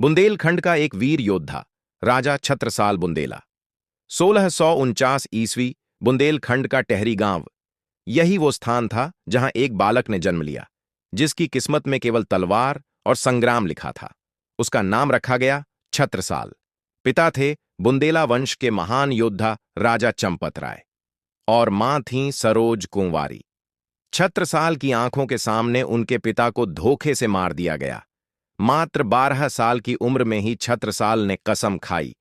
बुंदेलखंड का एक वीर योद्धा राजा छत्रसाल बुंदेला। 1649 ईस्वी बुंदेलखंड का टहरी गांव, यही वो स्थान था जहां एक बालक ने जन्म लिया, जिसकी किस्मत में केवल तलवार और संग्राम लिखा था। उसका नाम रखा गया छत्रसाल। पिता थे बुंदेला वंश के महान योद्धा राजा चंपत राय और मां थीं सरोज कुंवारी। छत्रसाल की आंखों के सामने उनके पिता को धोखे से मार दिया गया। मात्र 12 साल की उम्र में ही छत्रसाल ने कसम खाई,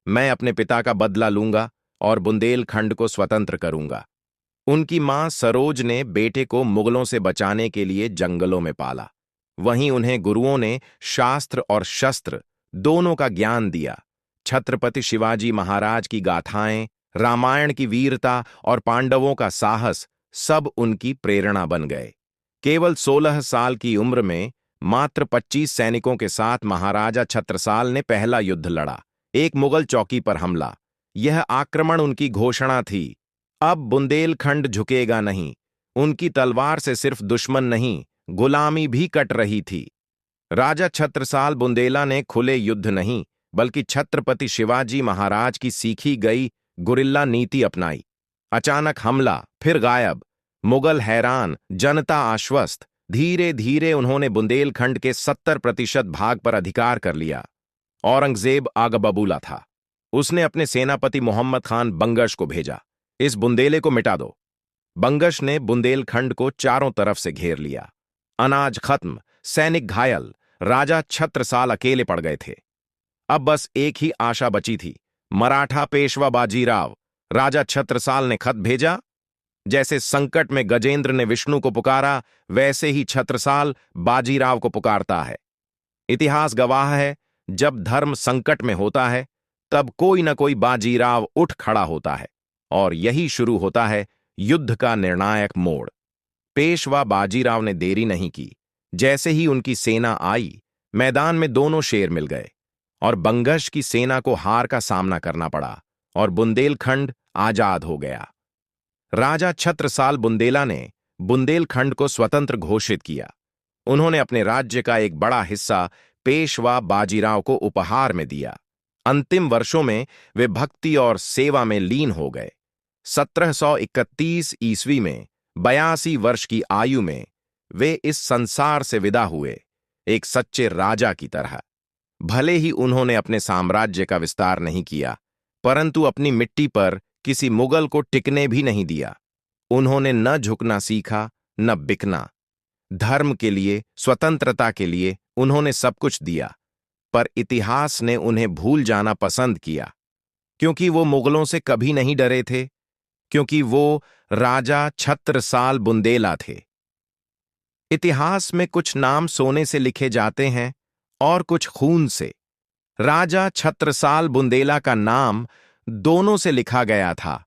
मैं अपने पिता का बदला लूंगा और बुंदेलखंड को स्वतंत्र करूंगा। उनकी मां सरोज ने बेटे को मुगलों से बचाने के लिए जंगलों में पाला। वहीं उन्हें गुरुओं ने शास्त्र और शस्त्र दोनों का ज्ञान दिया। छत्रपति शिवाजी महाराज की गाथाएं, रामायण की वीरता और पांडवों का साहस सब उनकी प्रेरणा बन गए। केवल 16 साल की उम्र में मात्र 25 सैनिकों के साथ महाराजा छत्रसाल ने पहला युद्ध लड़ा, एक मुगल चौकी पर हमला। यह आक्रमण उनकी घोषणा थी, अब बुंदेलखंड झुकेगा नहीं। उनकी तलवार से सिर्फ दुश्मन नहीं, गुलामी भी कट रही थी। राजा छत्रसाल बुंदेला ने खुले युद्ध नहीं, बल्कि छत्रपति शिवाजी महाराज की सीखी गई गुरिल्ला नीति अपनाई। अचानक हमला, फिर गायब। मुगल हैरान, जनता आश्वस्त। धीरे धीरे उन्होंने बुंदेलखंड के 70% भाग पर अधिकार कर लिया। औरंगजेब आग बबूला था। उसने अपने सेनापति मोहम्मद खान बंगश को भेजा, इस बुंदेले को मिटा दो। बंगश ने बुंदेलखंड को चारों तरफ से घेर लिया। अनाज खत्म, सैनिक घायल, राजा छत्रसाल अकेले पड़ गए थे। अब बस एक ही आशा बची थी, मराठा पेशवा बाजीराव। राजा छत्रसाल ने खत भेजा। जैसे संकट में गजेंद्र ने विष्णु को पुकारा, वैसे ही छत्रसाल बाजीराव को पुकारता है। इतिहास गवाह है, जब धर्म संकट में होता है तब कोई न कोई बाजीराव उठ खड़ा होता है, और यही शुरू होता है युद्ध का निर्णायक मोड़। पेशवा बाजीराव ने देरी नहीं की। जैसे ही उनकी सेना आई, मैदान में दोनों शेर मिल गए और बंगश की सेना को हार का सामना करना पड़ा और बुंदेलखंड आजाद हो गया। राजा छत्रसाल बुंदेला ने बुंदेलखंड को स्वतंत्र घोषित किया। उन्होंने अपने राज्य का एक बड़ा हिस्सा पेशवा बाजीराव को उपहार में दिया। अंतिम वर्षों में वे भक्ति और सेवा में लीन हो गए। 1731 ईस्वी में 82 वर्ष की आयु में वे इस संसार से विदा हुए, एक सच्चे राजा की तरह। भले ही उन्होंने अपने साम्राज्य का विस्तार नहीं किया, परंतु अपनी मिट्टी पर किसी मुगल को टिकने भी नहीं दिया। उन्होंने न झुकना सीखा, न बिकना। धर्म के लिए, स्वतंत्रता के लिए उन्होंने सब कुछ दिया, पर इतिहास ने उन्हें भूल जाना पसंद किया, क्योंकि वो मुगलों से कभी नहीं डरे थे, क्योंकि वो राजा छत्रसाल बुंदेला थे। इतिहास में कुछ नाम सोने से लिखे जाते हैं और कुछ खून से। राजा छत्रसाल बुंदेला का नाम दोनों से लिखा गया था।